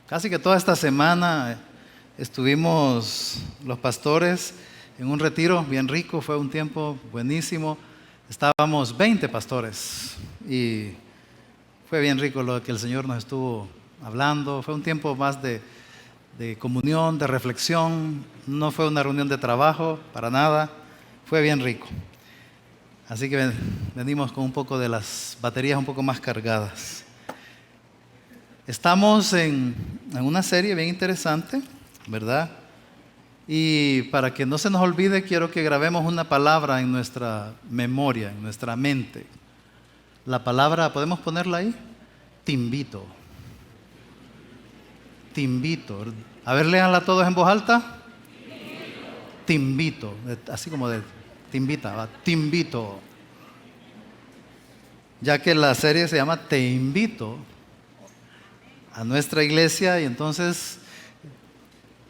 Casi que toda esta semana estuvimos los pastores en un retiro bien rico, fue un tiempo buenísimo. Estábamos 20 pastores y fue bien rico lo que el Señor nos estuvo hablando. Fue un tiempo más de comunión, de reflexión. No fue una reunión de trabajo, para nada. Fue bien rico. Así que venimos con un poco de las baterías un poco más cargadas. Estamos en una serie bien interesante, ¿verdad? Y para que no se nos olvide, quiero que grabemos una palabra en nuestra memoria, en nuestra mente. La palabra, ¿podemos ponerla ahí? Te invito. Te invito. A ver, léanla todos en voz alta. Te invito. Así como de te invita, ¿va? Te invito. Ya que la serie se llama Te invito a nuestra iglesia, y entonces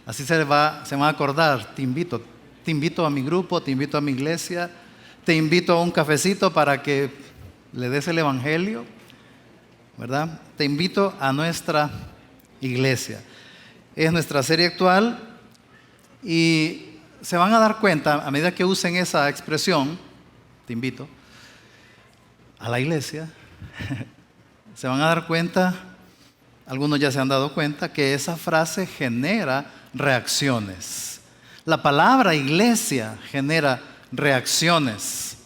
así se van a acordar. Te invito a mi grupo, te invito a mi iglesia, te invito a un cafecito para que le des el evangelio, ¿verdad? Te invito a nuestra iglesia. Es nuestra serie actual y se van a dar cuenta, a medida que usen esa expresión, te invito a la iglesia, se van a dar cuenta, algunos ya se han dado cuenta, que esa frase genera reacciones. La palabra iglesia genera reacciones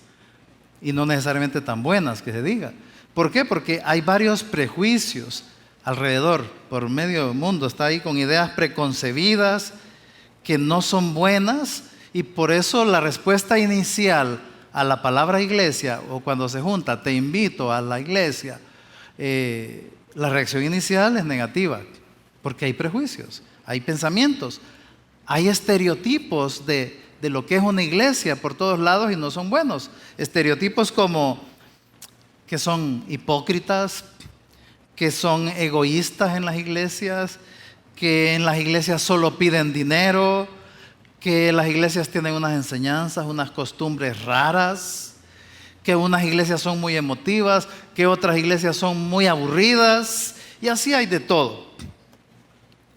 y no necesariamente tan buenas que se diga. ¿Por qué? Porque hay varios prejuicios alrededor, por medio del mundo, está ahí con ideas preconcebidas que no son buenas, y por eso la respuesta inicial a la palabra iglesia, o cuando se junta te invito a la iglesia, la reacción inicial es negativa, porque hay prejuicios, hay pensamientos, hay estereotipos de lo que es una iglesia por todos lados y no son buenos. Estereotipos como que son hipócritas, que son egoístas en las iglesias, que en las iglesias solo piden dinero, que las iglesias tienen unas enseñanzas, unas costumbres raras, que unas iglesias son muy emotivas, que otras iglesias son muy aburridas, y así hay de todo.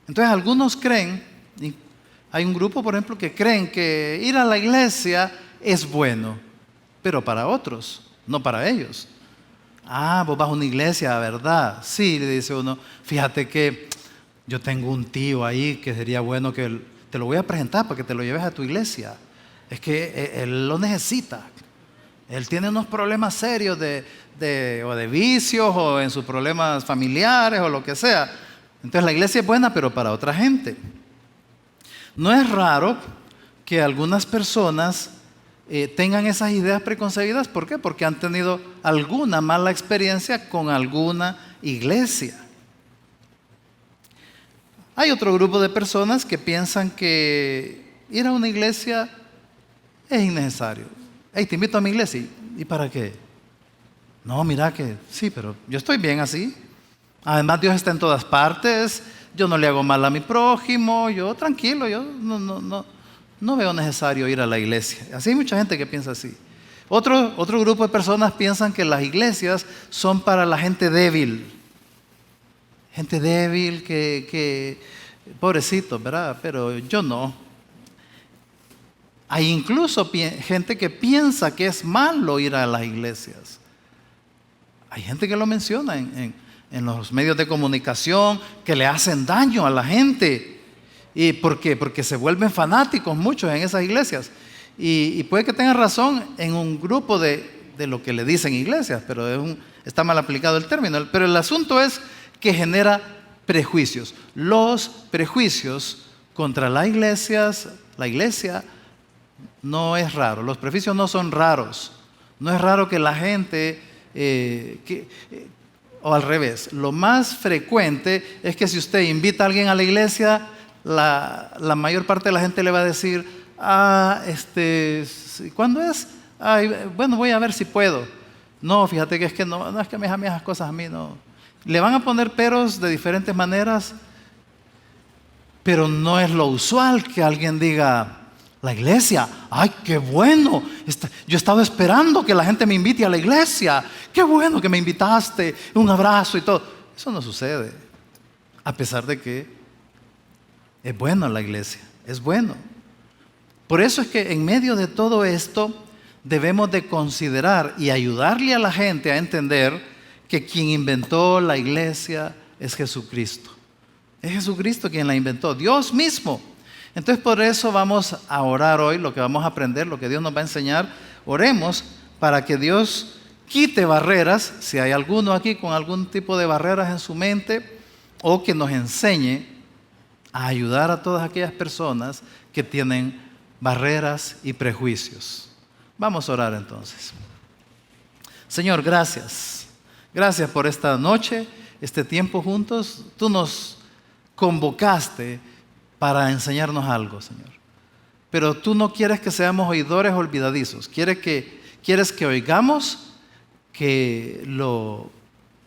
Entonces algunos creen, y hay un grupo por ejemplo que creen que ir a la iglesia es bueno, pero para otros, no para ellos. Vos vas a una iglesia, ¿verdad? Sí, le dice uno, fíjate que yo tengo un tío ahí que sería bueno que te lo voy a presentar para que te lo lleves a tu iglesia. Es que él lo necesita. Él tiene unos problemas serios o de vicios, o en sus problemas familiares, o lo que sea. Entonces la iglesia es buena, pero para otra gente. No es raro que algunas personas tengan esas ideas preconcebidas. ¿Por qué? Porque han tenido alguna mala experiencia con alguna iglesia. Hay otro grupo de personas que piensan que ir a una iglesia es innecesario. Hey, te invito a mi iglesia. ¿Y para qué? No, mira que sí, pero yo estoy bien así. Además, Dios está en todas partes. Yo no le hago mal a mi prójimo. Yo tranquilo, yo no veo necesario ir a la iglesia. Así hay mucha gente que piensa así. Otro grupo de personas piensan que las iglesias son para la gente débil. Gente débil que pobrecitos, ¿verdad? Pero yo no. Hay incluso gente que piensa que es malo ir a las iglesias. Hay gente que lo menciona en los medios de comunicación, que le hacen daño a la gente. ¿Y por qué? Porque se vuelven fanáticos muchos en esas iglesias. Y puede que tengan razón en un grupo de lo que le dicen iglesias, pero está mal aplicado el término. Pero el asunto es que genera prejuicios. Los prejuicios contra la iglesia no es raro. Los prejuicios no son raros. No es raro que la gente, o al revés, lo más frecuente es que si usted invita a alguien a la iglesia, la mayor parte de la gente le va a decir, ¿cuándo es? Bueno, voy a ver si puedo. No, fíjate que es que no es que me dejan esas cosas a mí, no. Le van a poner peros de diferentes maneras, pero no es lo usual que alguien diga, la iglesia, ¡ay, qué bueno! Yo he estado esperando que la gente me invite a la iglesia. ¡Qué bueno que me invitaste! Un abrazo y todo. Eso no sucede. a pesar de que es bueno la iglesia, es bueno. Por eso es que en medio de todo esto debemos de considerar y ayudarle a la gente a entender que quien inventó la iglesia es Jesucristo. Es Jesucristo quien la inventó, Dios mismo. Entonces por eso vamos a orar hoy, lo que vamos a aprender, lo que Dios nos va a enseñar. Oremos para que Dios quite barreras, si hay alguno aquí con algún tipo de barreras en su mente, o que nos enseñe a ayudar a todas aquellas personas que tienen barreras y prejuicios. Vamos a orar entonces. Señor, gracias. Gracias por esta noche, este tiempo juntos. Tú nos convocaste para enseñarnos algo, Señor. Pero tú no quieres que seamos oidores olvidadizos. Quieres que oigamos, que lo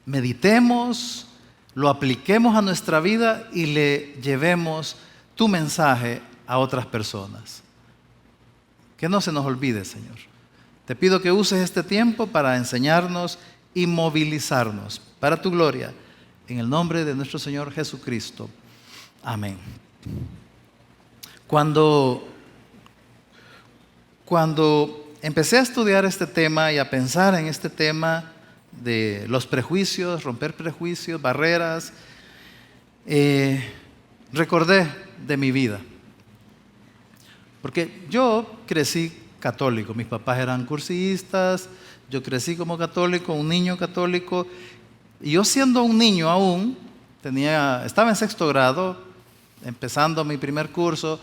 meditemos, lo apliquemos a nuestra vida y le llevemos tu mensaje a otras personas. Que no se nos olvide, Señor. Te pido que uses este tiempo para enseñarnos y movilizarnos para tu gloria. En el nombre de nuestro Señor Jesucristo. Amén. Cuando empecé a estudiar este tema y a pensar en este tema de los prejuicios, romper prejuicios, barreras, recordé de mi vida. Porque yo crecí católico, mis papás eran cursistas, yo crecí como católico, un niño católico, y yo siendo un niño aún, estaba en 6º grado, empezando mi primer curso,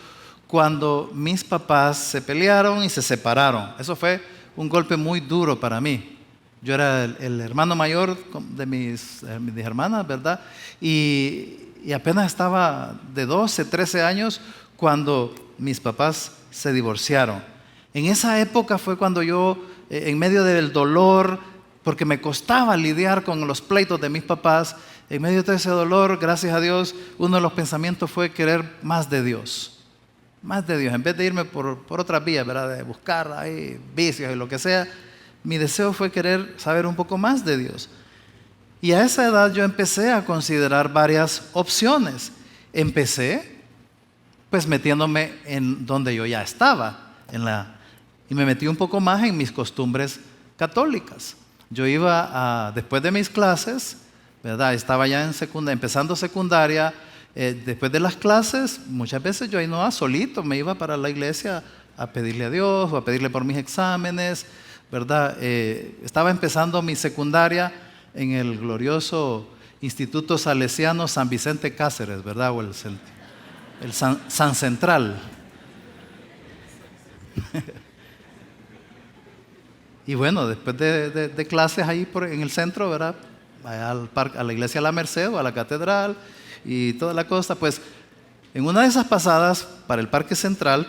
cuando mis papás se pelearon y se separaron. Eso fue un golpe muy duro para mí. Yo era el hermano mayor de mis hermanas, ¿verdad? Y apenas estaba de 12, 13 años cuando mis papás se divorciaron. En esa época fue cuando yo, en medio del dolor, porque me costaba lidiar con los pleitos de mis papás, en medio de ese dolor, gracias a Dios, uno de los pensamientos fue querer más de Dios. Más de Dios. En vez de irme por otras vías, ¿verdad? De buscar ahí vicios y lo que sea, mi deseo fue querer saber un poco más de Dios. Y a esa edad yo empecé a considerar varias opciones. Empecé pues metiéndome en donde yo ya estaba, y me metí un poco más en mis costumbres católicas. Yo iba después de mis clases, ¿verdad? Estaba ya empezando secundaria, después de las clases, muchas veces yo no iba solito, me iba para la iglesia a pedirle a Dios o a pedirle por mis exámenes, ¿verdad? Estaba empezando mi secundaria en el glorioso Instituto Salesiano San Vicente Cáceres, ¿verdad? O el San Central. Y bueno, después de clases ahí en el centro, ¿verdad? Allá a la iglesia de la Merced o a la catedral y toda la cosa, pues en una de esas pasadas para el Parque Central,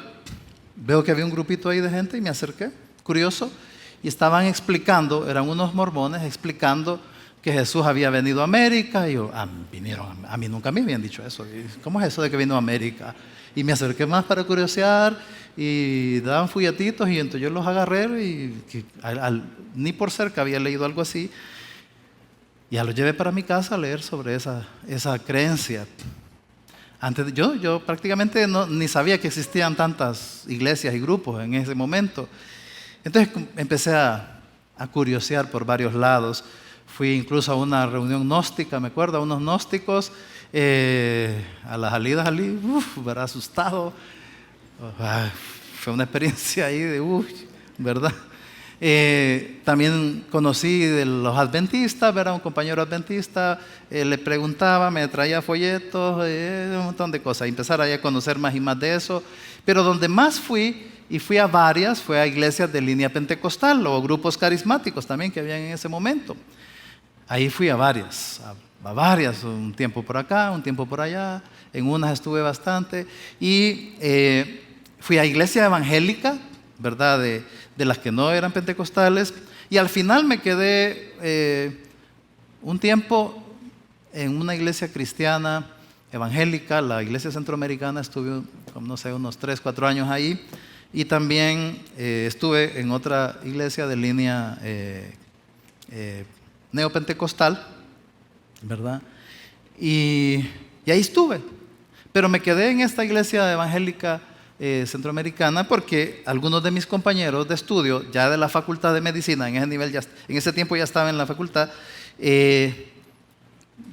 veo que había un grupito ahí de gente y me acerqué, curioso, y estaban explicando, eran unos mormones explicando que Jesús había venido a América. Y yo, a mí nunca me habían dicho eso. ¿Cómo es eso de que vino a América? Y me acerqué más para curiosear y daban folletitos y entonces yo los agarré y ni por cerca había leído algo así. Y ya los llevé para mi casa a leer sobre esa creencia. Antes yo prácticamente ni sabía que existían tantas iglesias y grupos en ese momento. Entonces empecé a curiosear por varios lados. Fui incluso a una reunión gnóstica, me acuerdo, a unos gnósticos, a las salidas allí, ¿verdad? Asustado. Fue una experiencia ahí de, ¿verdad? También conocí de los adventistas, ¿verdad? Un compañero adventista, le preguntaba, me traía folletos, un montón de cosas. Y empezar a conocer más y más de eso. Pero donde más fui, y fui a varias, fue a iglesias de línea pentecostal o grupos carismáticos también que habían en ese momento. Ahí fui a varias, un tiempo por acá, un tiempo por allá, en unas estuve bastante, y fui a iglesia evangélica, ¿verdad? De las que no eran pentecostales, y al final me quedé un tiempo en una iglesia cristiana evangélica, la iglesia centroamericana, estuve, no sé, unos 3, 4 años ahí, y también estuve en otra iglesia de línea neopentecostal, ¿verdad? Y Y ahí estuve. Pero me quedé en esta iglesia evangélica centroamericana porque algunos de mis compañeros de estudio, ya de la facultad de medicina, en ese nivel en ese tiempo ya estaba en la facultad de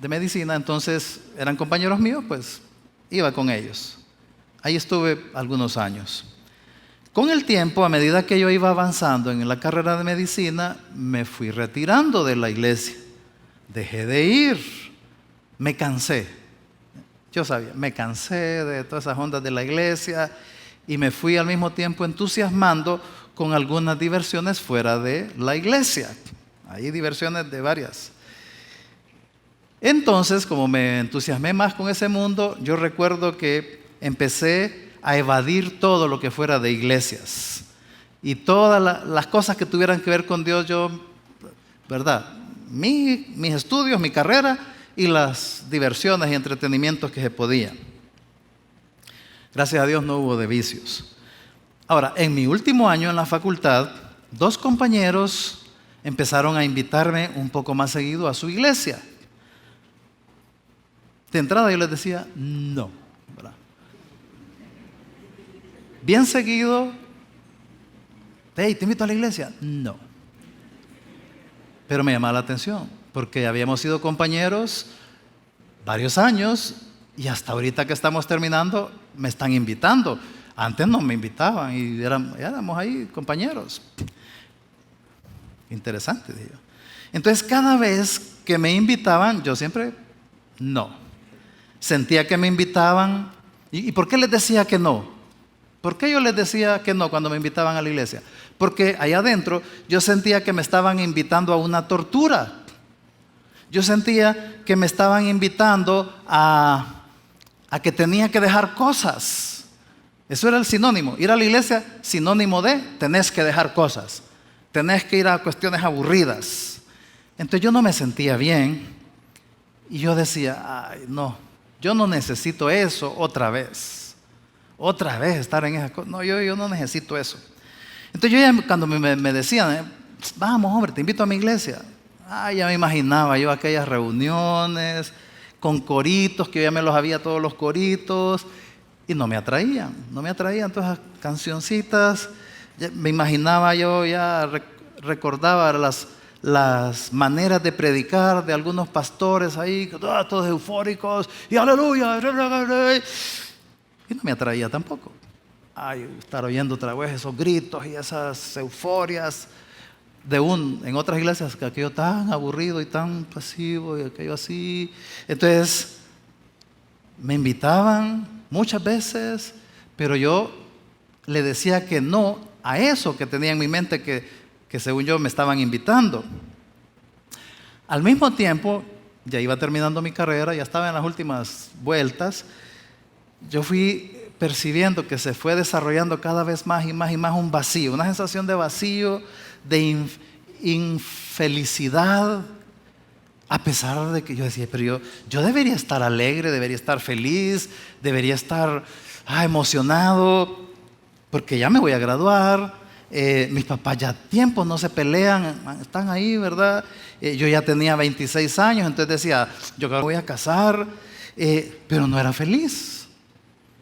medicina, entonces eran compañeros míos, pues iba con ellos. Ahí estuve algunos años. Con el tiempo, a medida que yo iba avanzando en la carrera de medicina, me fui retirando de la iglesia. Dejé de ir. Me cansé. Yo sabía, me cansé de todas esas ondas de la iglesia y me fui al mismo tiempo entusiasmando con algunas diversiones fuera de la iglesia. Hay diversiones de varias. Entonces, como me entusiasmé más con ese mundo, yo recuerdo que empecé a evadir todo lo que fuera de iglesias. Y todas las cosas que tuvieran que ver con Dios, yo, ¿verdad? Mis estudios, mi carrera y las diversiones y entretenimientos que se podían. Gracias a Dios no hubo de vicios. Ahora, en mi último año en la facultad, 2 compañeros empezaron a invitarme un poco más seguido a su iglesia. De entrada yo les decía, no, ¿verdad? Bien seguido, hey, ¿te invito a la iglesia? No. Pero me llamaba la atención, porque habíamos sido compañeros varios años y hasta ahorita que estamos terminando me están invitando. Antes no me invitaban y éramos ahí compañeros. Interesante, digo. Entonces cada vez que me invitaban, yo siempre no. Sentía que me invitaban. ¿Y por qué les decía que no? ¿Por qué yo les decía que no cuando me invitaban a la iglesia? Porque allá adentro yo sentía que me estaban invitando a una tortura. Yo sentía que me estaban invitando a que tenía que dejar cosas. Eso era el sinónimo. Ir a la iglesia, sinónimo de tenés que dejar cosas. Tenés que ir a cuestiones aburridas. Entonces yo no me sentía bien. Y yo decía, ay, no, yo no necesito eso otra vez. Otra vez estar en esas cosas. No, yo no necesito eso. Entonces yo ya cuando me decían, vamos hombre, te invito a mi iglesia. Ya me imaginaba yo aquellas reuniones con coritos, que yo ya me los había todos los coritos, y no me atraían todas esas cancioncitas. Me imaginaba yo, ya recordaba las maneras de predicar de algunos pastores ahí, todos eufóricos, y aleluya, y no me atraía tampoco. Estar oyendo otra vez esos gritos y esas euforias en otras iglesias, que aquello tan aburrido y tan pasivo y aquello así. Entonces me invitaban muchas veces, pero yo le decía que no a eso que tenía en mi mente que según yo me estaban invitando. Al mismo tiempo, ya iba terminando mi carrera, ya estaba en las últimas vueltas, yo fui percibiendo que se fue desarrollando cada vez más y más y más un vacío, una sensación de vacío, de infelicidad, a pesar de que yo decía, pero yo debería estar alegre, debería estar feliz, debería estar emocionado, porque ya me voy a graduar, mis papás ya tiempo no se pelean, están ahí, ¿verdad? Yo ya tenía 26 años, entonces decía, yo me voy a casar, pero no era feliz.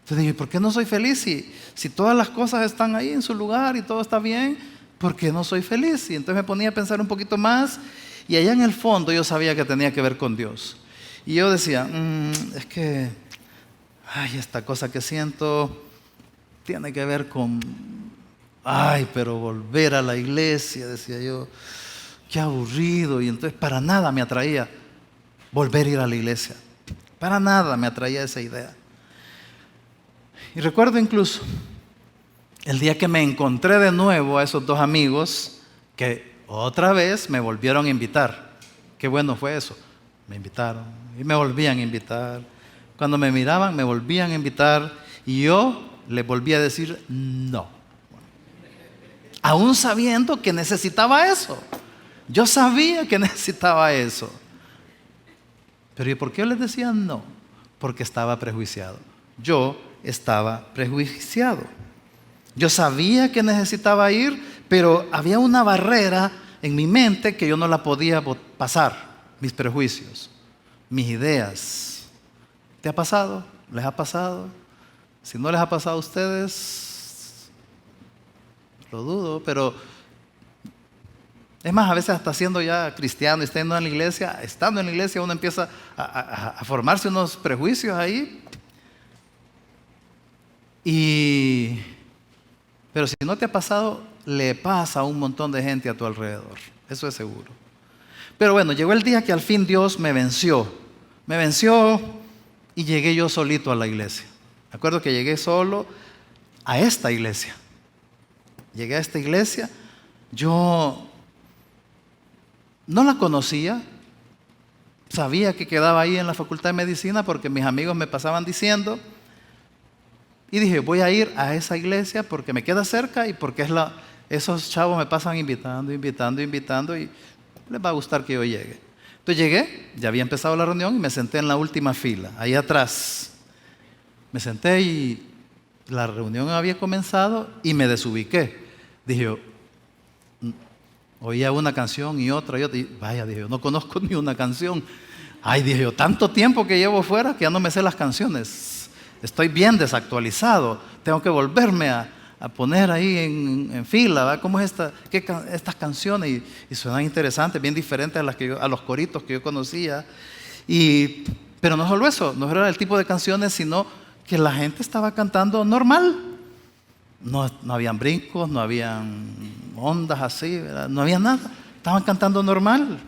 Entonces dije, ¿por qué no soy feliz si todas las cosas están ahí en su lugar y todo está bien? ¿Por qué no soy feliz? Y entonces me ponía a pensar un poquito más y allá en el fondo yo sabía que tenía que ver con Dios. Y yo decía, es que, esta cosa que siento tiene que ver con, pero volver a la iglesia, decía yo, qué aburrido. Y entonces para nada me atraía volver a ir a la iglesia. Para nada me atraía esa idea. Y recuerdo incluso el día que me encontré de nuevo a esos 2 amigos que otra vez me volvieron a invitar. Qué bueno fue eso. Me invitaron y me volvían a invitar. Cuando me miraban me volvían a invitar y yo les volvía a decir no. Aún sabiendo que necesitaba eso. Yo sabía que necesitaba eso. Pero ¿y por qué yo les decía no? Porque estaba prejuiciado. Yo estaba prejuiciado. Yo sabía que necesitaba ir, pero había una barrera en mi mente que yo no la podía pasar. Mis prejuicios, mis ideas, ¿Te ha pasado? ¿Les ha pasado? Si no les ha pasado a ustedes, lo dudo, pero es más, a veces hasta siendo ya cristiano y estando en la iglesia uno empieza a formarse unos prejuicios ahí. Pero si no te ha pasado, le pasa a un montón de gente a tu alrededor, eso es seguro. Pero bueno, llegó el día que al fin Dios me venció y llegué yo solito a la iglesia. Me acuerdo que llegué solo a esta iglesia. Llegué a esta iglesia, yo no la conocía, sabía que quedaba ahí en la Facultad de Medicina porque mis amigos me pasaban diciendo, y dije, voy a ir a esa iglesia porque me queda cerca y porque esos chavos me pasan invitando y les va a gustar que yo llegue. Entonces llegué, ya había empezado la reunión y me senté en la última fila, ahí atrás. Me senté y la reunión había comenzado y me desubiqué. Dije yo, oía una canción y otra, y vaya, dije yo, no conozco ni una canción. Ay, dije yo, tanto tiempo que llevo fuera que ya no me sé las canciones. Estoy bien desactualizado, tengo que volverme a poner ahí en fila, ¿verdad? ¿Cómo es estas canciones? Y suenan interesantes, bien diferentes a los coritos que yo conocía. Pero no solo eso, no era el tipo de canciones, sino que la gente estaba cantando normal. No habían brincos, no habían ondas así, ¿verdad? No había nada, estaban cantando normal.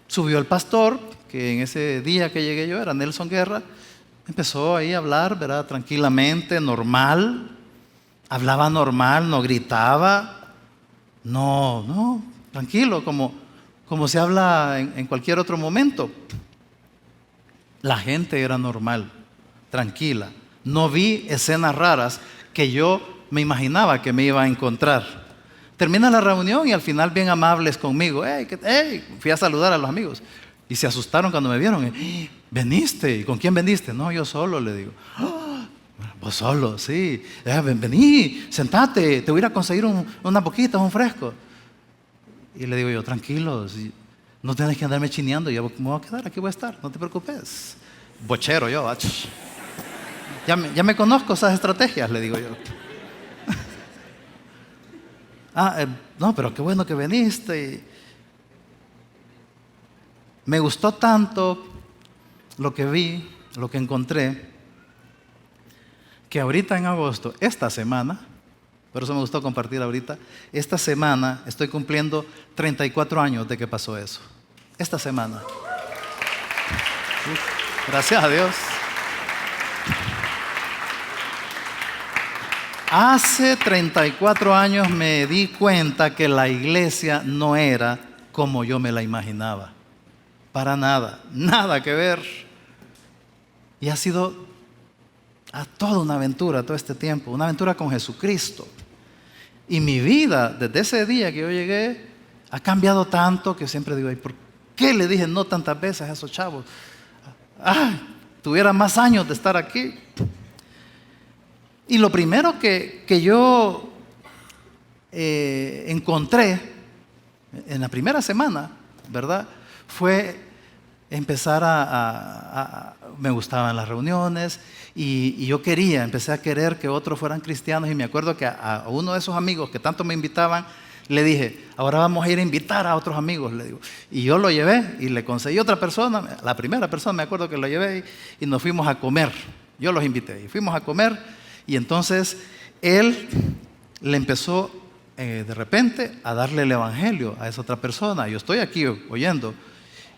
Subió el pastor, que en ese día que llegué yo era Nelson Guerra, empezó ahí a hablar, ¿verdad? Tranquilamente, normal. Hablaba normal, no gritaba. No, tranquilo, como se habla en cualquier otro momento. La gente era normal, tranquila. No vi escenas raras que yo me imaginaba que me iba a encontrar. Termina la reunión y al final bien amables conmigo. Fui a saludar a los amigos. Y se asustaron cuando me vieron. ¿Veniste? ¿Y con quién veniste? No, yo solo, le digo. Vos solo, sí. Vení, sentate, te voy a ir a conseguir unas boquitas, un fresco. Y le digo yo, tranquilo, no tienes que andarme chineando, yo me voy a quedar, aquí voy a estar, no te preocupes. Bochero yo, ya me conozco esas estrategias, le digo yo. No, pero qué bueno que viniste. Me gustó tanto lo que vi, lo que encontré, que ahorita en agosto, esta semana, por eso me gustó compartir ahorita, esta semana estoy cumpliendo 34 años de que pasó eso. Esta semana. Gracias a Dios. Hace 34 años me di cuenta que la iglesia no era como yo me la imaginaba. Para nada, nada que ver. Y ha sido toda una aventura todo este tiempo, una aventura con Jesucristo. Y mi vida, desde ese día que yo llegué, ha cambiado tanto que siempre digo, ¿por qué le dije no tantas veces a esos chavos? Tuviera más años de estar aquí. Y lo primero que yo encontré en la primera semana, ¿verdad? Fue empezar me gustaban las reuniones y yo empecé a querer que otros fueran cristianos y me acuerdo que a uno de esos amigos que tanto me invitaban, le dije, ahora vamos a ir a invitar a otros amigos, le digo. Y yo lo llevé y le conseguí otra persona, la primera persona me acuerdo que lo llevé y nos fuimos a comer. Yo los invité y fuimos a comer y entonces él le empezó de repente a darle el evangelio a esa otra persona. Yo estoy aquí oyendo.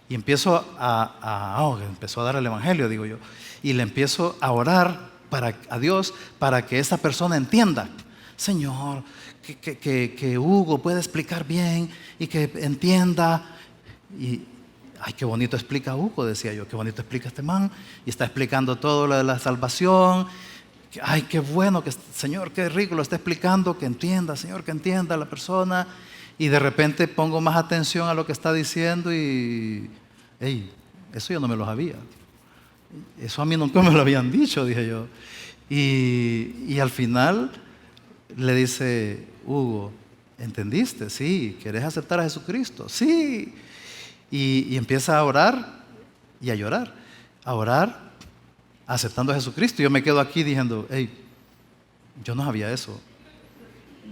Y empezó a dar el evangelio, digo yo. Y le empiezo a orar a Dios para que esa persona entienda. Señor, que Hugo pueda explicar bien y que entienda. Y, qué bonito explica Hugo, decía yo. Qué bonito explica este man. Y está explicando todo lo de la salvación. Qué bueno, Señor, qué rico lo está explicando. Que entienda, Señor, que entienda la persona. Y de repente pongo más atención a lo que está diciendo y eso yo no me lo sabía. Eso a mí nunca me lo habían dicho, dije yo. Y al final le dice, Hugo, ¿entendiste? Sí. ¿Querés aceptar a Jesucristo? Sí. Y empieza a orar y a llorar. A orar aceptando a Jesucristo. Yo me quedo aquí diciendo, hey, yo no sabía eso.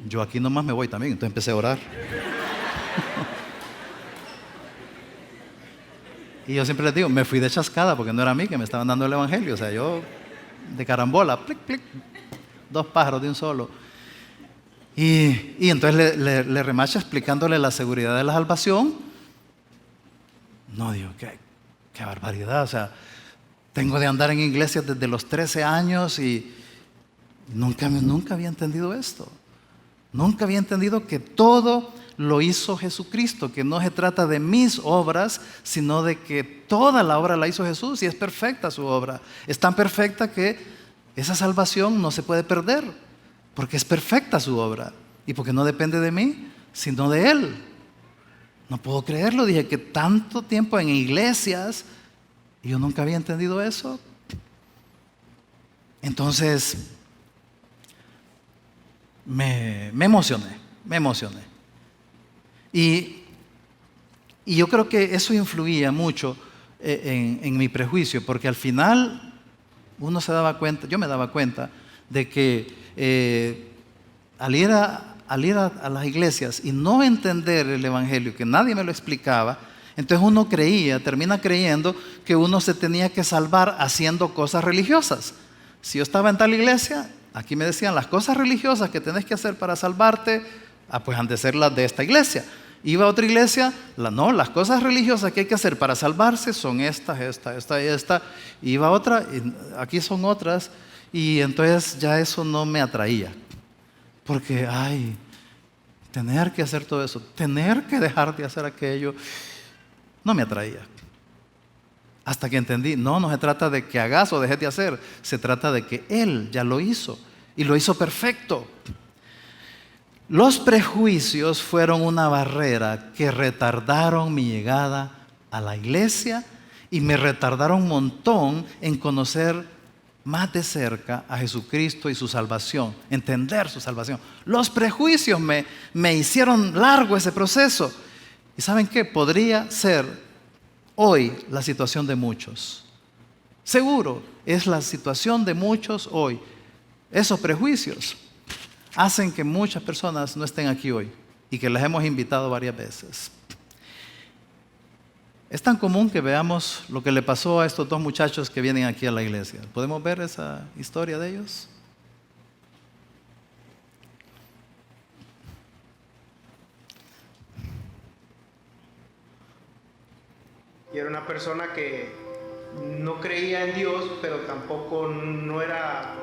Yo aquí nomás me voy también. Entonces empecé a orar. Y yo siempre les digo, me fui de chascada porque no era a mí que me estaban dando el evangelio. O sea, yo de carambola, plic, plic, 2 pájaros de un solo. Y entonces le remacha explicándole la seguridad de la salvación. No, digo, qué barbaridad. O sea, tengo de andar en iglesias desde los 13 años y nunca había entendido esto. Nunca había entendido que todo lo hizo Jesucristo, que no se trata de mis obras, sino de que toda la obra la hizo Jesús y es perfecta su obra. Es tan perfecta que esa salvación no se puede perder, porque es perfecta su obra y porque no depende de mí, sino de Él. No puedo creerlo, dije que tanto tiempo en iglesias y yo nunca había entendido eso. Entonces me emocioné. Y yo creo que eso influía mucho en mi prejuicio, porque al final uno se daba cuenta, yo me daba cuenta de que al ir a las iglesias y no entender el evangelio, que nadie me lo explicaba, entonces uno termina creyendo que uno se tenía que salvar haciendo cosas religiosas. Si yo estaba en tal iglesia, aquí me decían las cosas religiosas que tenés que hacer para salvarte, pues han de ser las de esta iglesia. Iba a otra iglesia, las cosas religiosas que hay que hacer para salvarse son esta y esta. Iba a otra, y aquí son otras, y entonces ya eso no me atraía. Porque, tener que hacer todo eso, tener que dejar de hacer aquello, no me atraía. Hasta que entendí, no se trata de que hagas o dejes de hacer, se trata de que Él ya lo hizo, y lo hizo perfecto. Los prejuicios fueron una barrera que retardaron mi llegada a la iglesia y me retardaron un montón en conocer más de cerca a Jesucristo y su salvación, entender su salvación. Los prejuicios me hicieron largo ese proceso. ¿Y saben qué? Podría ser hoy la situación de muchos. Seguro es la situación de muchos hoy. Esos prejuicios hacen que muchas personas no estén aquí hoy y que las hemos invitado varias veces. Es tan común que veamos lo que le pasó a estos 2 muchachos que vienen aquí a la iglesia. ¿Podemos ver esa historia de ellos? Y era una persona que no creía en Dios, pero tampoco no era.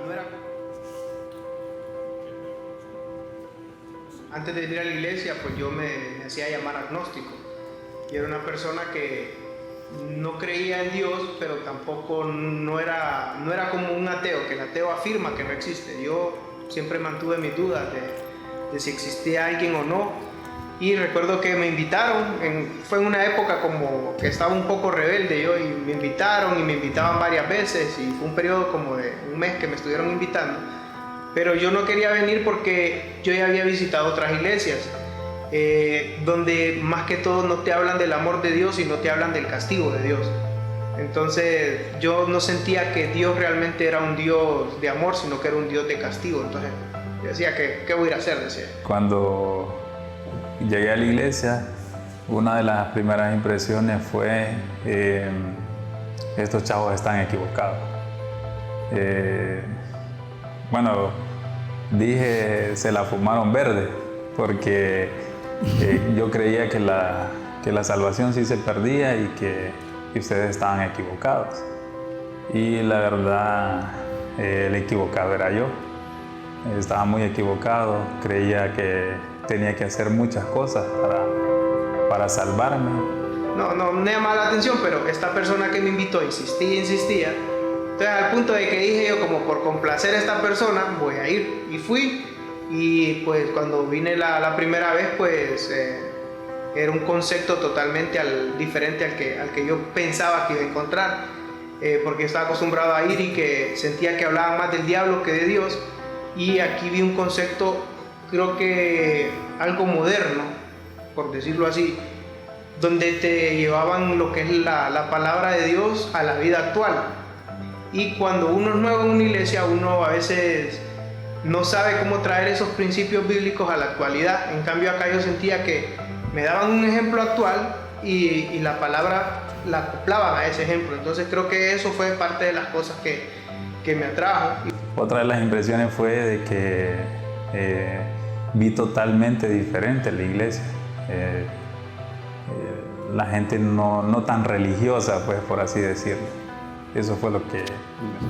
Antes de ir a la iglesia, pues yo me hacía llamar agnóstico. Y era una persona que no creía en Dios, pero tampoco no era como un ateo, que el ateo afirma que no existe. Yo siempre mantuve mis dudas de si existía alguien o no. Y recuerdo que me invitaron, fue en una época como que estaba un poco rebelde yo, y me invitaron y me invitaban varias veces, y fue un periodo como de un mes que me estuvieron invitando. Pero yo no quería venir porque yo ya había visitado otras iglesias, donde más que todo no te hablan del amor de Dios, sino te hablan del castigo de Dios. Entonces yo no sentía que Dios realmente era un Dios de amor, sino que era un Dios de castigo. Entonces yo decía, ¿qué voy a ir a hacer? Decía. Cuando llegué a la iglesia, una de las primeras impresiones fue, estos chavos están equivocados. Bueno, dije, se la fumaron verde, porque yo creía que la salvación sí se perdía y que ustedes estaban equivocados. Y la verdad, el equivocado era yo. Estaba muy equivocado, creía que tenía que hacer muchas cosas para salvarme. No me llamaba la atención, pero esta persona que me invitó insistía. Entonces al punto de que dije yo, como por complacer a esta persona, voy a ir. Y fui, y pues cuando vine la primera vez, pues era un concepto totalmente diferente al que yo pensaba que iba a encontrar, porque estaba acostumbrado a ir y que sentía que hablaban más del diablo que de Dios. Y aquí vi un concepto, creo que algo moderno, por decirlo así, donde te llevaban lo que es la palabra de Dios a la vida actual. Y cuando uno es nuevo en una iglesia, uno a veces no sabe cómo traer esos principios bíblicos a la actualidad. En cambio acá yo sentía que me daban un ejemplo actual y la palabra la acoplaban a ese ejemplo. Entonces creo que eso fue parte de las cosas que me atrajo. Otra de las impresiones fue de que vi totalmente diferente la iglesia. La gente no tan religiosa, pues, por así decirlo. Eso fue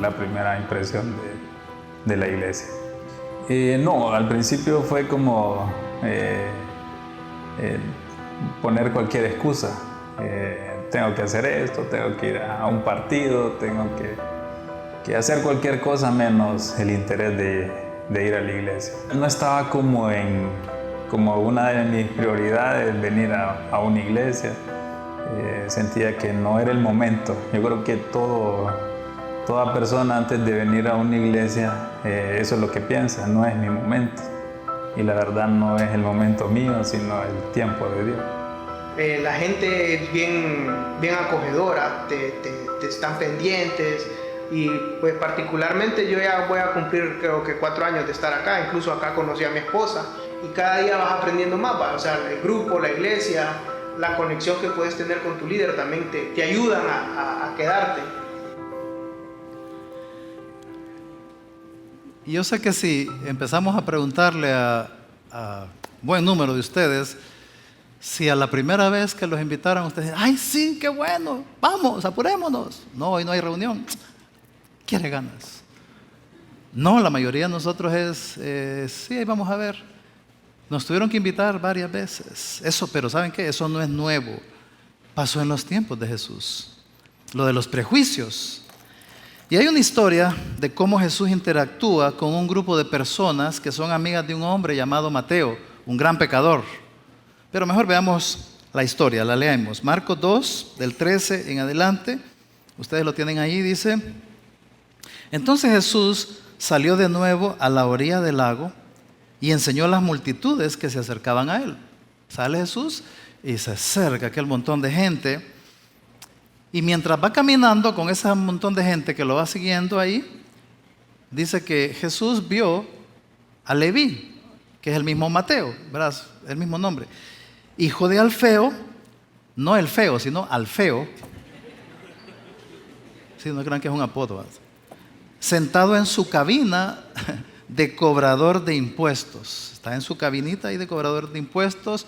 la primera impresión de la iglesia. No, al principio fue como poner cualquier excusa. Tengo que hacer esto, tengo que ir a un partido, tengo que hacer cualquier cosa menos el interés de ir a la iglesia. No estaba como una de mis prioridades venir a una iglesia. Sentía que no era el momento. Yo creo que toda persona antes de venir a una iglesia, eso es lo que piensa, no es mi momento. Y la verdad no es el momento mío, sino el tiempo de Dios. La gente es bien acogedora, te están pendientes y pues particularmente yo ya voy a cumplir creo que 4 años de estar acá, incluso acá conocí a mi esposa y cada día vas aprendiendo más, o sea, el grupo, la iglesia, la conexión que puedes tener con tu líder también te ayudan a quedarte. Y yo sé que si empezamos a preguntarle a buen número de ustedes, si a la primera vez que los invitaron ustedes, ¡ay sí, qué bueno! ¡Vamos, apurémonos! No, hoy no hay reunión. ¿Quiere ganas? No, la mayoría de nosotros sí, ahí vamos a ver. Nos tuvieron que invitar varias veces. Eso, pero ¿saben qué? Eso no es nuevo. Pasó en los tiempos de Jesús. Lo de los prejuicios. Y hay una historia de cómo Jesús interactúa con un grupo de personas que son amigas de un hombre llamado Mateo, un gran pecador. Pero mejor veamos la historia, la leemos. Marcos 2, del 13 en adelante. Ustedes lo tienen ahí, dice. Entonces Jesús salió de nuevo a la orilla del lago y enseñó a las multitudes que se acercaban a él. Sale Jesús y se acerca aquel montón de gente. Y mientras va caminando con ese montón de gente que lo va siguiendo ahí, dice que Jesús vio a Leví, que es el mismo Mateo, ¿verdad? El mismo nombre. Hijo de Alfeo, no el feo, sino Alfeo. Sí, no crean que es un apodo, ¿verdad? Sentado en su cabina de cobrador de impuestos. Está en su cabinita ahí de cobrador de impuestos.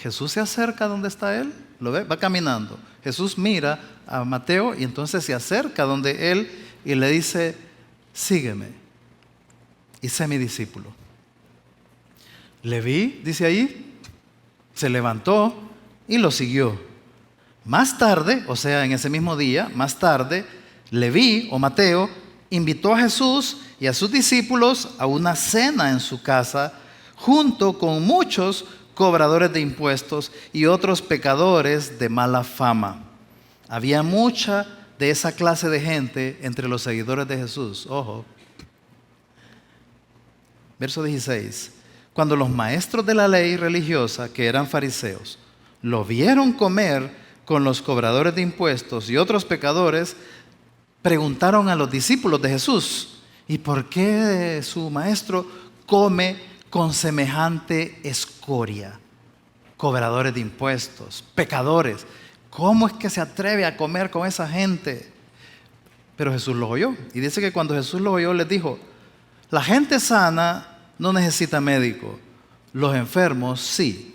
Jesús se acerca donde está él, lo ve, va caminando. Jesús mira a Mateo y entonces se acerca donde él y le dice, sígueme y sé mi discípulo. Leví, dice ahí, se levantó y lo siguió. Más tarde, o sea, en ese mismo día, más tarde, Leví o Mateo invitó a Jesús y a sus discípulos a una cena en su casa, junto con muchos cobradores de impuestos y otros pecadores de mala fama. Había mucha de esa clase de gente entre los seguidores de Jesús. Ojo. Verso 16. Cuando los maestros de la ley religiosa, que eran fariseos, lo vieron comer con los cobradores de impuestos y otros pecadores, preguntaron a los discípulos de Jesús, ¿y por qué su maestro come con semejante escoria? Cobradores de impuestos, pecadores. ¿Cómo es que se atreve a comer con esa gente? Pero Jesús lo oyó. Y dice que cuando Jesús lo oyó, les dijo, la gente sana no necesita médico, los enfermos sí.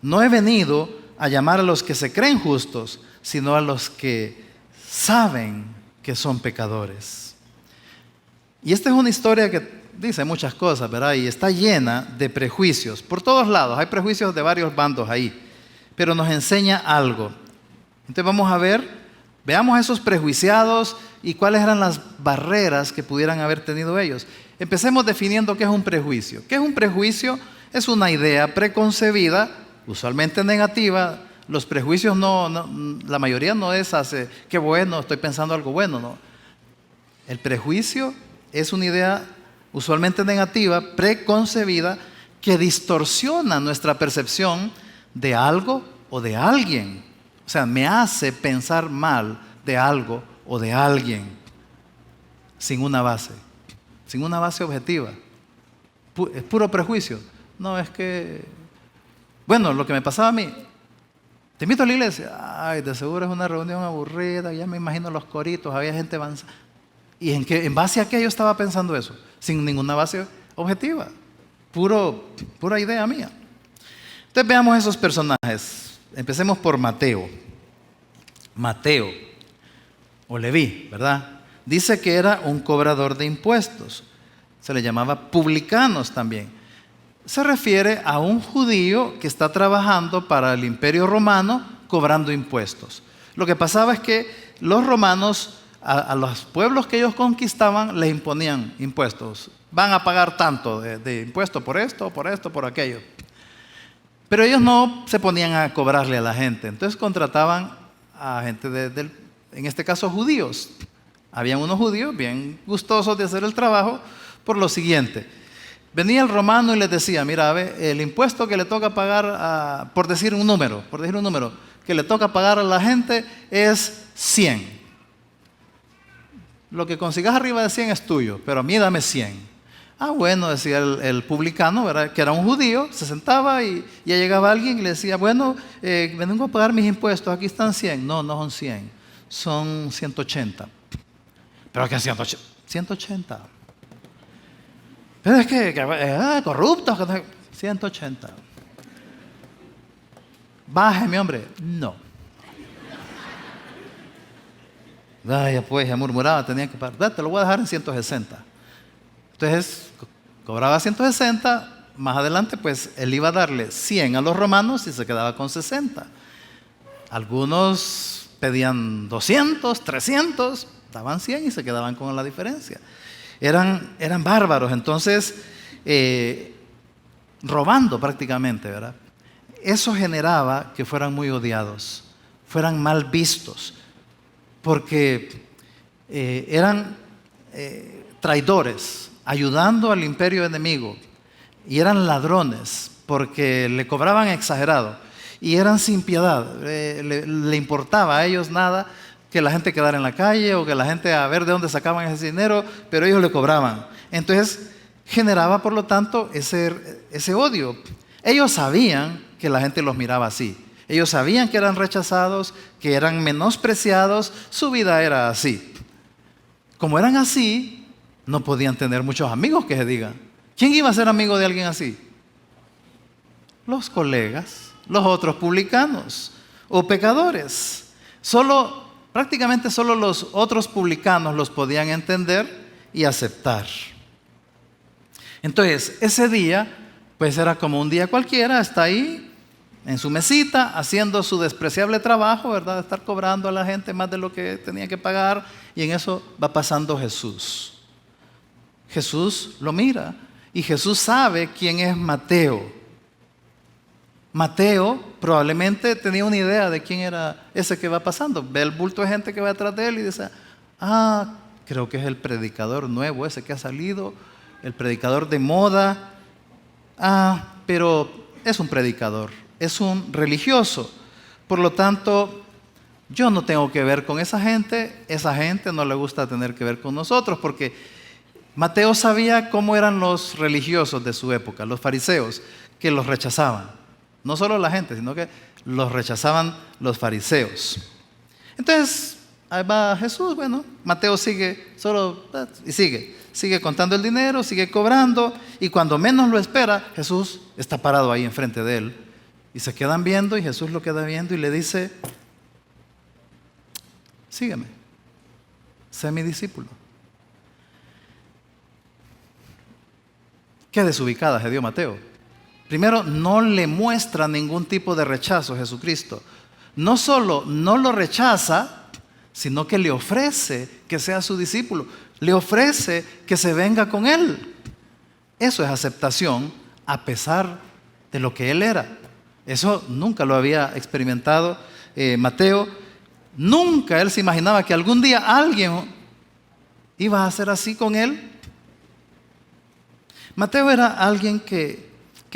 No he venido a llamar a los que se creen justos, sino a los que saben que son pecadores. Y esta es una historia que dice muchas cosas, ¿verdad? Y está llena de prejuicios. Por todos lados, hay prejuicios de varios bandos ahí. Pero nos enseña algo. Entonces vamos a veamos esos prejuiciados y cuáles eran las barreras que pudieran haber tenido ellos. Empecemos definiendo qué es un prejuicio. ¿Qué es un prejuicio? Es una idea preconcebida, usualmente negativa. Los prejuicios la mayoría no es qué bueno, estoy pensando algo bueno, no. El prejuicio es una idea usualmente negativa, preconcebida, que distorsiona nuestra percepción de algo o de alguien. O sea, me hace pensar mal de algo o de alguien sin una base objetiva. Es puro prejuicio. No, es que, bueno, lo que me pasaba a mí, te invito a la iglesia, ay, de seguro es una reunión aburrida, ya me imagino los coritos, había gente avanzada. ¿Y en base a qué yo estaba pensando eso? Sin ninguna base objetiva, pura idea mía. Entonces veamos esos personajes. Empecemos por Mateo. Mateo, o Leví, ¿verdad? Dice que era un cobrador de impuestos. Se le llamaba publicanos también. Se refiere a un judío que está trabajando para el Imperio Romano cobrando impuestos. Lo que pasaba es que los romanos a los pueblos que ellos conquistaban les imponían impuestos. Van a pagar tanto de impuesto por esto, por aquello. Pero ellos no se ponían a cobrarle a la gente. Entonces contrataban a gente en este caso judíos. Habían unos judíos bien gustosos de hacer el trabajo por lo siguiente. Venía el romano y les decía, mira, el impuesto que le toca pagar, por decir un número, que le toca pagar a la gente es 100. Lo que consigas arriba de 100 es tuyo, pero a mí dame 100. Ah, bueno, decía el publicano, ¿verdad? Que era un judío, se sentaba y ya llegaba alguien y le decía, bueno, vengo a pagar mis impuestos, aquí están 100. No, no son 100, son 180. ¿Pero qué 180? 180. Pero es que corruptos, 180. Bájeme, hombre. No. Vaya, pues, ya murmuraba, tenía que pagar. Te lo voy a dejar en 160. Entonces, cobraba 160, más adelante, pues, él iba a darle 100 a los romanos y se quedaba con 60. Algunos pedían 200, 300, daban 100 y se quedaban con la diferencia. Eran bárbaros, entonces, robando prácticamente, ¿verdad? Eso generaba que fueran muy odiados, fueran mal vistos, porque eran traidores, ayudando al imperio enemigo, y eran ladrones, porque le cobraban exagerado, y eran sin piedad, le importaba a ellos nada que la gente quedara en la calle o que la gente a ver de dónde sacaban ese dinero, pero ellos le cobraban. Entonces generaba por lo tanto ese odio. Ellos sabían que la gente los miraba así. Ellos sabían que eran rechazados, que eran menospreciados, su vida era así. Como eran así, no podían tener muchos amigos que se digan. ¿Quién iba a ser amigo de alguien así? Los colegas, los otros publicanos o pecadores. Prácticamente solo los otros publicanos los podían entender y aceptar. Entonces, ese día, pues era como un día cualquiera, está ahí en su mesita haciendo su despreciable trabajo, ¿verdad? De estar cobrando a la gente más de lo que tenía que pagar, y en eso va pasando Jesús. Jesús lo mira y Jesús sabe quién es Mateo. Mateo probablemente tenía una idea de quién era ese que va pasando. Ve el bulto de gente que va detrás de él y dice, creo que es el predicador nuevo ese que ha salido, el predicador de moda. Pero es un predicador, es un religioso. Por lo tanto, yo no tengo que ver con esa gente no le gusta tener que ver con nosotros, porque Mateo sabía cómo eran los religiosos de su época, los fariseos, que los rechazaban. No solo la gente, sino que los rechazaban los fariseos. Entonces, ahí va Jesús, bueno, Mateo sigue contando el dinero, sigue cobrando, y cuando menos lo espera, Jesús está parado ahí enfrente de él. Y se quedan viendo, y Jesús lo queda viendo y le dice, sígueme, sé mi discípulo. Qué desubicada se dio Mateo. Primero, no le muestra ningún tipo de rechazo a Jesucristo. No solo no lo rechaza, sino que le ofrece que sea su discípulo. Le ofrece que se venga con él. Eso es aceptación a pesar de lo que él era. Eso nunca lo había experimentado Mateo. Nunca él se imaginaba que algún día alguien iba a hacer así con él. Mateo era alguien que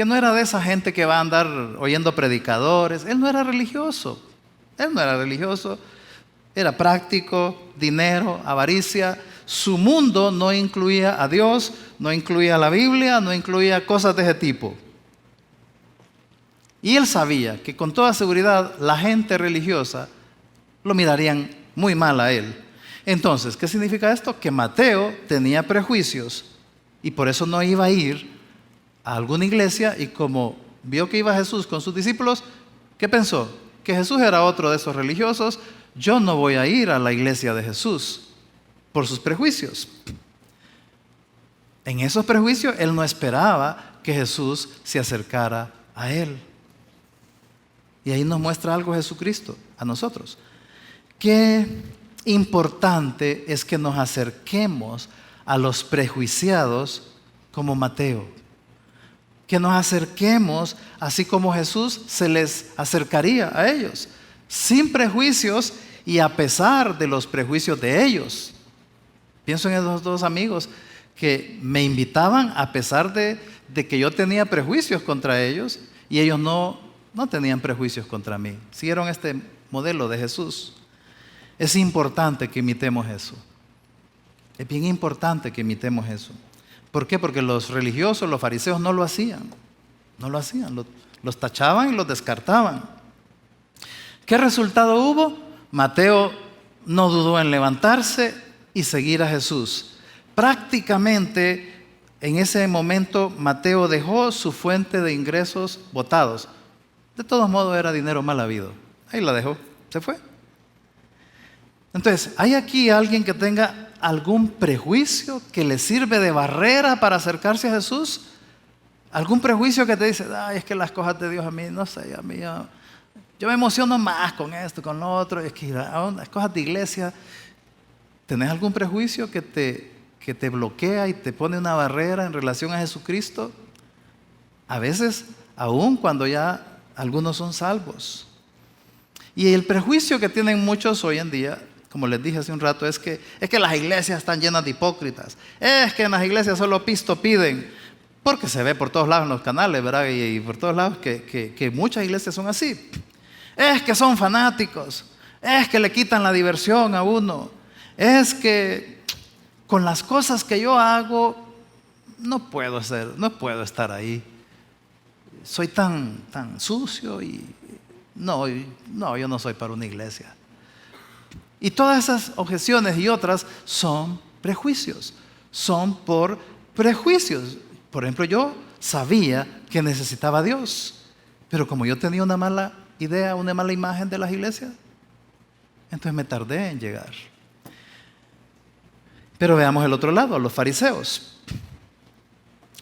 no era de esa gente que va a andar oyendo predicadores. Él no era religioso. Era práctico, dinero, avaricia. Su mundo no incluía a Dios, no incluía la Biblia, no incluía cosas de ese tipo. Y él sabía que con toda seguridad la gente religiosa lo mirarían muy mal a él. Entonces, ¿qué significa esto? Que Mateo tenía prejuicios y por eso no iba a ir a alguna iglesia, y como vio que iba Jesús con sus discípulos, ¿qué pensó? Que Jesús era otro de esos religiosos. Yo no voy a ir a la iglesia de Jesús por sus prejuicios. En esos prejuicios él no esperaba que Jesús se acercara a él. Y ahí nos muestra algo Jesucristo a nosotros. Qué importante es que nos acerquemos a los prejuiciados como Mateo. Que nos acerquemos así como Jesús se les acercaría a ellos, sin prejuicios y a pesar de los prejuicios de ellos. Pienso en esos dos amigos que me invitaban a pesar de que yo tenía prejuicios contra ellos, y ellos no tenían prejuicios contra mí. Siguieron este modelo de Jesús. Es importante que imitemos eso. Es bien importante que imitemos eso. ¿Por qué? Porque los religiosos, los fariseos no lo hacían. No lo hacían. Los tachaban y los descartaban. ¿Qué resultado hubo? Mateo no dudó en levantarse y seguir a Jesús. Prácticamente en ese momento Mateo dejó su fuente de ingresos botados. De todos modos era dinero mal habido. Ahí la dejó, se fue. Entonces, ¿hay aquí alguien que tenga algún prejuicio que le sirve de barrera para acercarse a Jesús? ¿Algún prejuicio que te dice, ay, es que las cosas de Dios a mí, no sé, a mí yo me emociono más con esto, con lo otro, es que las cosas de iglesia? ¿Tenés algún prejuicio que te bloquea y te pone una barrera en relación a Jesucristo? A veces, aún cuando ya algunos son salvos. Y el prejuicio que tienen muchos hoy en día, como les dije hace un rato, es que las iglesias están llenas de hipócritas. Es que en las iglesias solo pisto piden. Porque se ve por todos lados en los canales, ¿verdad? Y por todos lados que muchas iglesias son así. Es que son fanáticos. Es que le quitan la diversión a uno. Es que con las cosas que yo hago no puedo estar ahí. Soy tan sucio y no, yo no soy para una iglesia. Y todas esas objeciones y otras son prejuicios. Son por prejuicios. Por ejemplo, yo sabía que necesitaba a Dios, pero como yo tenía una mala idea, una mala imagen de las iglesias, entonces me tardé en llegar. Pero veamos el otro lado, los fariseos.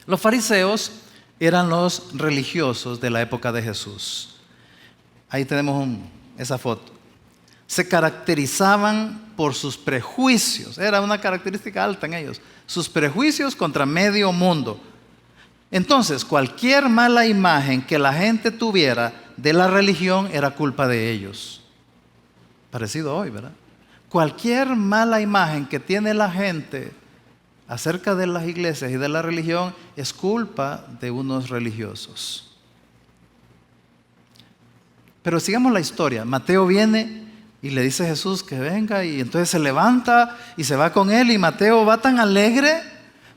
Los fariseos eran los religiosos de la época de Jesús. Ahí tenemos esa foto. Se caracterizaban por sus prejuicios. Era una característica alta en ellos. Sus prejuicios contra medio mundo. Entonces, cualquier mala imagen que la gente tuviera de la religión era culpa de ellos. Parecido hoy, ¿verdad? Cualquier mala imagen que tiene la gente acerca de las iglesias y de la religión es culpa de unos religiosos. Pero sigamos la historia. Mateo viene y le dice a Jesús que venga, y entonces se levanta y se va con él, y Mateo va tan alegre,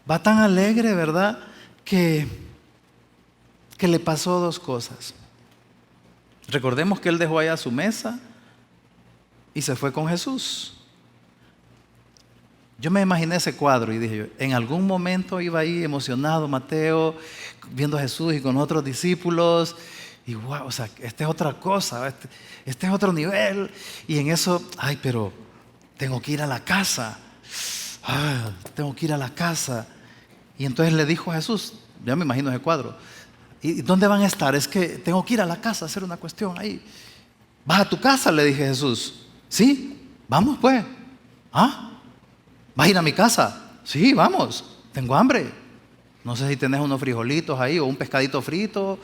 ¿verdad? Que le pasó dos cosas. Recordemos que él dejó allá su mesa y se fue con Jesús. Yo me imaginé ese cuadro y dije yo, en algún momento iba ahí emocionado Mateo, viendo a Jesús y con otros discípulos, y wow, o sea, esta es otra cosa, este es otro nivel. Y en eso, ay, pero tengo que ir a la casa. Tengo que ir a la casa. Y entonces le dijo a Jesús, ya me imagino ese cuadro, ¿y dónde van a estar? Es que tengo que ir a la casa a hacer una cuestión ahí. ¿Vas a tu casa?, le dije a Jesús. Sí, vamos pues. ¿Vas a ir a mi casa? Sí, vamos, tengo hambre. No sé si tenés unos frijolitos ahí o un pescadito frito.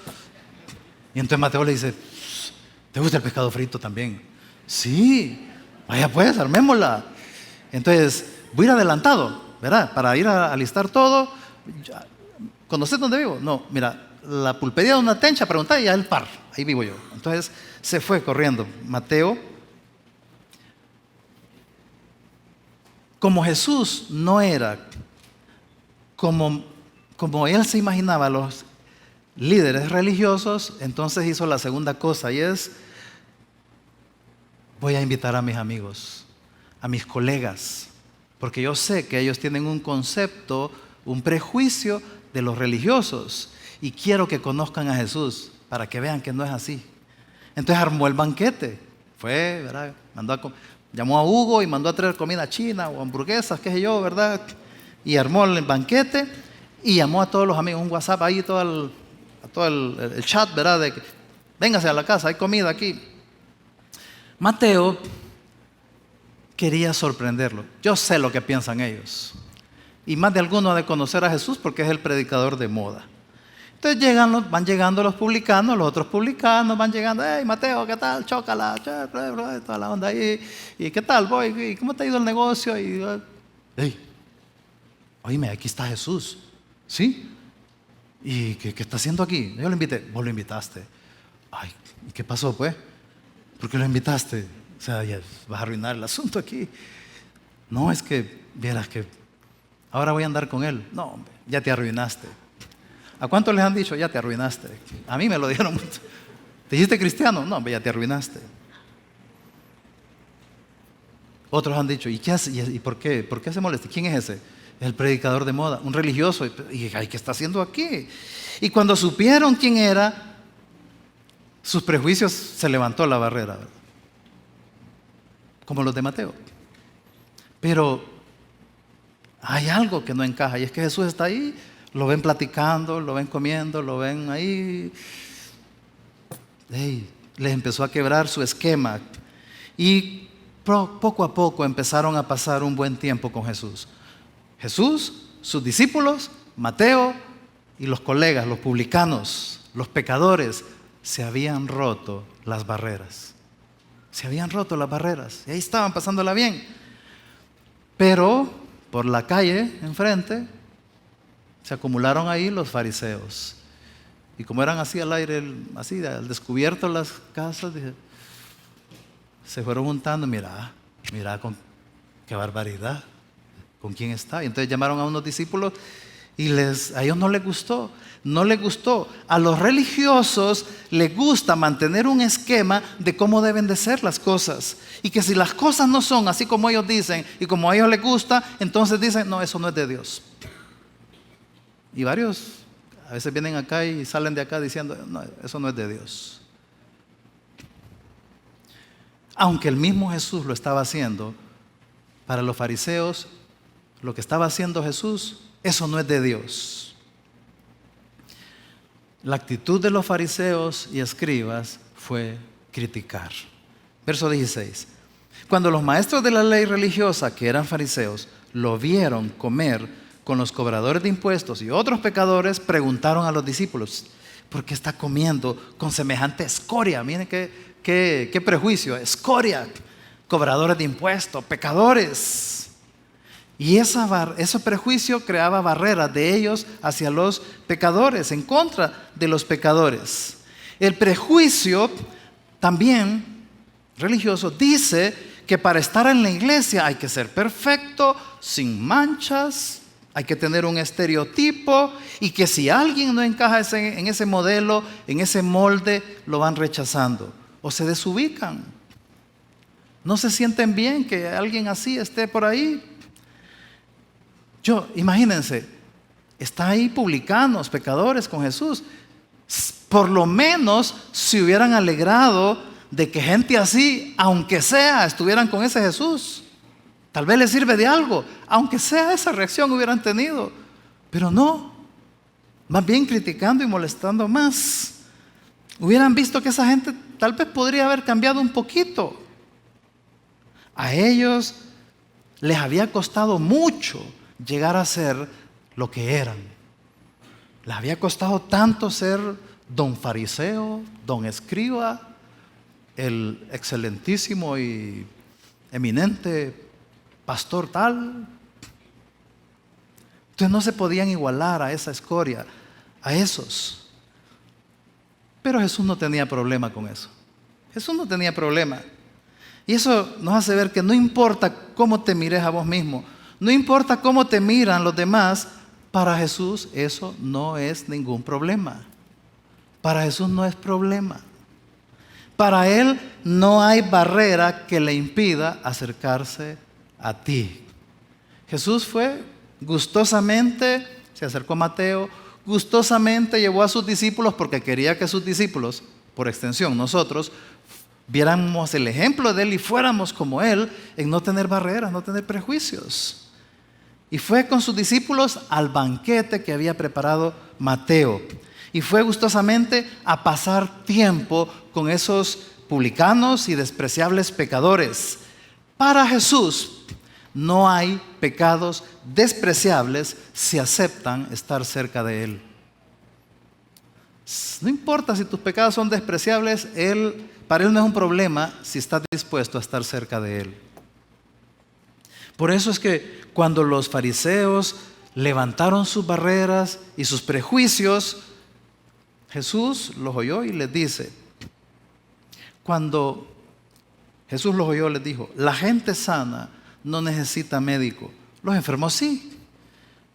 Y entonces Mateo le dice, ¿te gusta el pescado frito también? Sí, vaya pues, armémosla. Entonces voy a ir adelantado, ¿verdad? Para ir a alistar todo. ¿Conocés dónde vivo? No, mira, la pulpería de una tencha, pregunté, y ya el par, ahí vivo yo. Entonces se fue corriendo Mateo. Como Jesús no era como él se imaginaba a los líderes religiosos, entonces hizo la segunda cosa, y es: voy a invitar a mis amigos, a mis colegas, porque yo sé que ellos tienen un concepto, un prejuicio de los religiosos, y quiero que conozcan a Jesús para que vean que no es así. Entonces armó el banquete. Fue, ¿verdad? Llamó a Hugo y mandó a traer comida china o hamburguesas, qué sé yo, ¿verdad? Y armó el banquete y llamó a todos los amigos, un WhatsApp ahí, a todo el chat, ¿verdad? De que, véngase a la casa, hay comida aquí. Mateo quería sorprenderlo. Yo sé lo que piensan ellos. Y más de alguno ha de conocer a Jesús porque es el predicador de moda. Entonces van llegando los publicanos, los otros publicanos van llegando: hey Mateo, ¿qué tal? Chócala, toda la onda ahí. ¿Y qué tal, boy? ¿Y cómo te ha ido el negocio? Y, hey, oíme, aquí está Jesús. ¿Sí? ¿Y qué está haciendo aquí? Yo lo invité. Vos lo invitaste. Ay, ¿y qué pasó pues? ¿Por qué lo invitaste? O sea, ya vas a arruinar el asunto aquí. No, es que, vieras que ahora voy a andar con él. No, hombre, ya te arruinaste. ¿A cuántos les han dicho, ya te arruinaste? A mí me lo dijeron mucho. ¿Te hiciste cristiano? No, ya te arruinaste. Otros han dicho, ¿y qué hace? ¿Y por qué? ¿Por qué se molesta? ¿Quién es ese? Es el predicador de moda, un religioso. ¿Y qué está haciendo aquí? Y cuando supieron quién era, sus prejuicios, se levantó la barrera, ¿verdad? Como los de Mateo. Pero hay algo que no encaja, y es que Jesús está ahí. Lo ven platicando, lo ven comiendo, lo ven ahí. Les empezó a quebrar su esquema. Y poco a poco empezaron a pasar un buen tiempo con Jesús. Jesús, sus discípulos, Mateo y los colegas, los publicanos, los pecadores, se habían roto las barreras. Se habían roto las barreras. Y ahí estaban pasándola bien. Pero por la calle enfrente se acumularon ahí los fariseos. Y como eran así al aire, así al descubierto las casas, se fueron juntando. Mira, qué barbaridad. ¿Con quién está? Y entonces llamaron a unos discípulos y a ellos no les gustó. No les gustó. A los religiosos les gusta mantener un esquema de cómo deben de ser las cosas. Y que si las cosas no son así como ellos dicen y como a ellos les gusta, entonces dicen: no, eso no es de Dios. Y varios a veces vienen acá y salen de acá diciendo: no, eso no es de Dios. Aunque el mismo Jesús lo estaba haciendo, para los fariseos, lo que estaba haciendo Jesús, eso no es de Dios. La actitud de los fariseos y escribas fue criticar. Verso 16. Cuando los maestros de la ley religiosa, que eran fariseos, lo vieron comer con los cobradores de impuestos y otros pecadores, preguntaron a los discípulos: ¿por qué está comiendo con semejante escoria? Miren qué prejuicio, escoria, cobradores de impuestos, pecadores. Y ese prejuicio creaba barreras de ellos hacia los pecadores, en contra de los pecadores. El prejuicio también religioso dice que para estar en la iglesia hay que ser perfecto, sin manchas. Hay que tener un estereotipo, y que si alguien no encaja en ese modelo, en ese molde, lo van rechazando o se desubican. No se sienten bien que alguien así esté por ahí. Imagínense, está ahí publicanos, pecadores con Jesús. Por lo menos se hubieran alegrado de que gente así, aunque sea, estuvieran con ese Jesús. Tal vez les sirve de algo, aunque sea esa reacción hubieran tenido. Pero no, más bien criticando y molestando más. Hubieran visto que esa gente tal vez podría haber cambiado un poquito. A ellos les había costado mucho llegar a ser lo que eran. Les había costado tanto ser don fariseo, don escriba, el excelentísimo y eminente pastor tal. Entonces no se podían igualar a esa escoria, a esos. Pero Jesús no tenía problema con eso. Jesús no tenía problema. Y eso nos hace ver que no importa cómo te mires a vos mismo, no importa cómo te miran los demás, para Jesús eso no es ningún problema. Para Jesús no es problema. Para Él no hay barrera que le impida acercarse a ti. Jesús fue gustosamente, se acercó a Mateo, gustosamente llevó a sus discípulos porque quería que sus discípulos, por extensión nosotros, viéramos el ejemplo de Él y fuéramos como Él en no tener barreras, no tener prejuicios. Y fue con sus discípulos al banquete que había preparado Mateo. Y fue gustosamente a pasar tiempo con esos publicanos y despreciables pecadores. Para Jesús no hay pecados despreciables si aceptan estar cerca de Él. No importa si tus pecados son despreciables, para Él no es un problema si estás dispuesto a estar cerca de Él. Por eso es que cuando los fariseos levantaron sus barreras y sus prejuicios, Jesús los oyó y les dice, cuando Jesús los oyó, les dijo, la gente sana no necesita médico, los enfermos sí.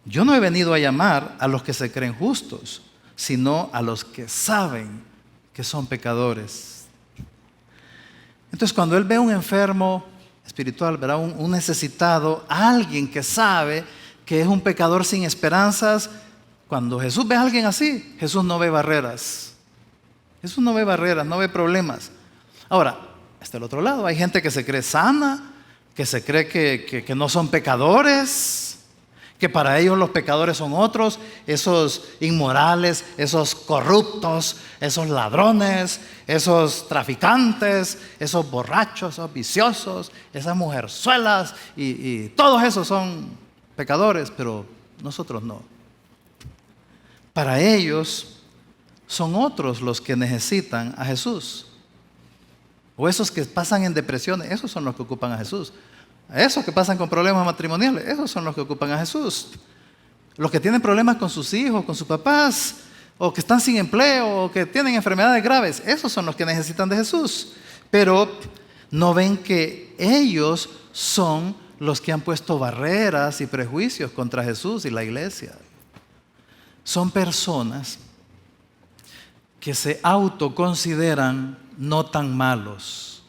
Yo no he venido a llamar a los que se creen justos, sino a los que saben que son pecadores. Entonces, cuando Él ve a un enfermo espiritual, ¿verdad? Un necesitado, alguien que sabe que es un pecador sin esperanzas, cuando Jesús ve a alguien así, Jesús no ve barreras. Jesús no ve barreras, no ve problemas. Ahora, está el otro lado, hay gente que se cree sana, que se cree que no son pecadores, que para ellos los pecadores son otros, esos inmorales, esos corruptos, esos ladrones, esos traficantes, esos borrachos, esos viciosos, esas mujerzuelas, y todos esos son pecadores, pero nosotros no. Para ellos son otros los que necesitan a Jesús. O esos que pasan en depresiones, esos son los que ocupan a Jesús. Esos que pasan con problemas matrimoniales, esos son los que ocupan a Jesús. Los que tienen problemas con sus hijos, con sus papás, o que están sin empleo, o que tienen enfermedades graves, esos son los que necesitan de Jesús. Pero no ven que ellos son los que han puesto barreras y prejuicios contra Jesús y la iglesia. Son personas que se autoconsideran no tan malos.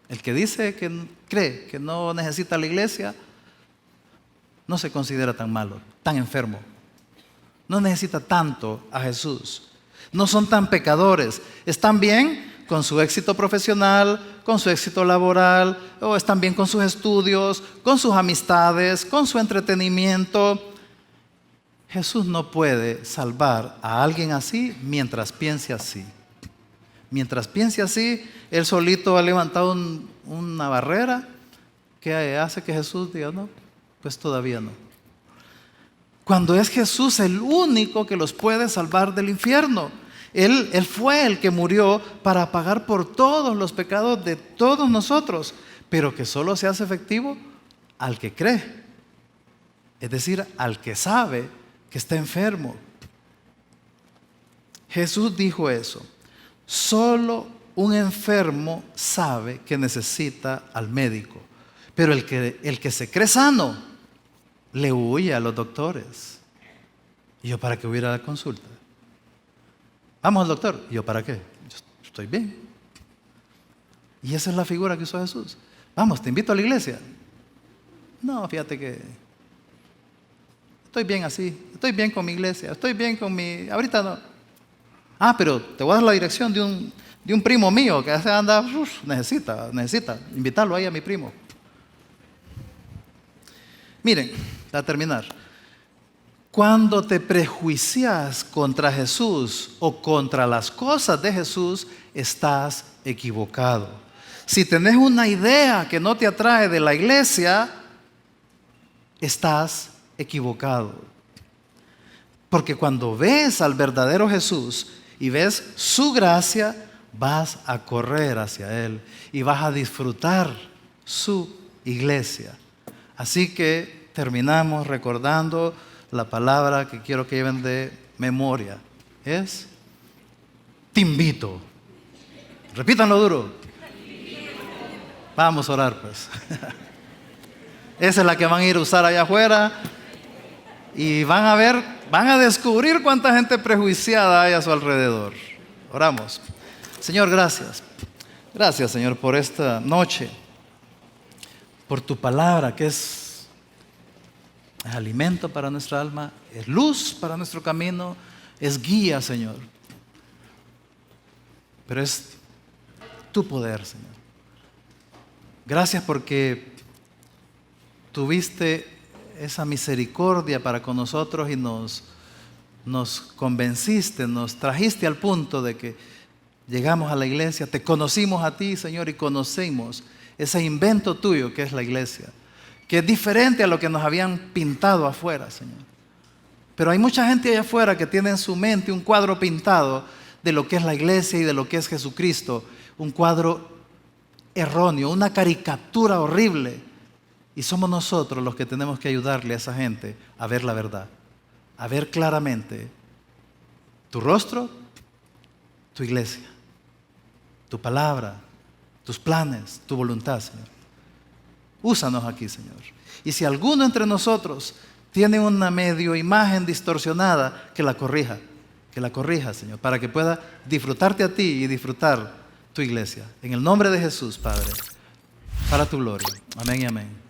El que dice que cree que no necesita la iglesia, no se considera tan malo, tan enfermo. No necesita tanto a Jesús. No son tan pecadores. Están bien con su éxito profesional, con su éxito laboral, o están bien con sus estudios, con sus amistades, con su entretenimiento. Jesús no puede salvar a alguien así mientras piense así. Mientras piense así, Él solito ha levantado una barrera que hace que Jesús diga, no, pues todavía no. Cuando es Jesús el único que los puede salvar del infierno. Él fue el que murió para pagar por todos los pecados de todos nosotros, pero que solo se hace efectivo al que cree. Es decir, al que sabe que está enfermo. Jesús dijo eso. Solo un enfermo sabe que necesita al médico, pero el que se cree sano le huye a los doctores. ¿Y yo para qué voy a ir a la consulta? Vamos al doctor. ¿Y yo para qué? Yo estoy bien. Y esa es la figura que usó Jesús. Vamos, te invito a la iglesia. No, fíjate que estoy bien así, estoy bien con mi iglesia, estoy bien con mi... Ahorita no. Ah, pero te voy a dar la dirección de un primo mío que se anda, necesita, invitarlo ahí a mi primo. Miren, para terminar, cuando te prejuicias contra Jesús o contra las cosas de Jesús, estás equivocado. Si tenés una idea que no te atrae de la iglesia, estás equivocado. Porque cuando ves al verdadero Jesús y ves su gracia, vas a correr hacia Él y vas a disfrutar su iglesia. Así que terminamos recordando la palabra que quiero que lleven de memoria. Te invito. Repítanlo duro. Vamos a orar, pues. Esa es la que van a ir a usar allá afuera. Y van a descubrir cuánta gente prejuiciada hay a su alrededor. Oramos. Señor, gracias. Gracias, Señor, por esta noche. Por tu palabra, que es alimento para nuestra alma, es luz para nuestro camino, es guía, Señor. Pero es tu poder, Señor. Gracias porque tuviste esa misericordia para con nosotros y nos convenciste, nos trajiste al punto de que llegamos a la iglesia, te conocimos a ti, Señor, y conocemos ese invento tuyo que es la iglesia, que es diferente a lo que nos habían pintado afuera, Señor. Pero hay mucha gente allá afuera que tiene en su mente un cuadro pintado de lo que es la iglesia y de lo que es Jesucristo, un cuadro erróneo, una caricatura horrible. Y somos nosotros los que tenemos que ayudarle a esa gente a ver la verdad, a ver claramente tu rostro, tu iglesia, tu palabra, tus planes, tu voluntad, Señor. Úsanos aquí, Señor. Y si alguno entre nosotros tiene una medio imagen distorsionada, que la corrija, Señor, para que pueda disfrutarte a ti y disfrutar tu iglesia. En el nombre de Jesús, Padre, para tu gloria. Amén y amén.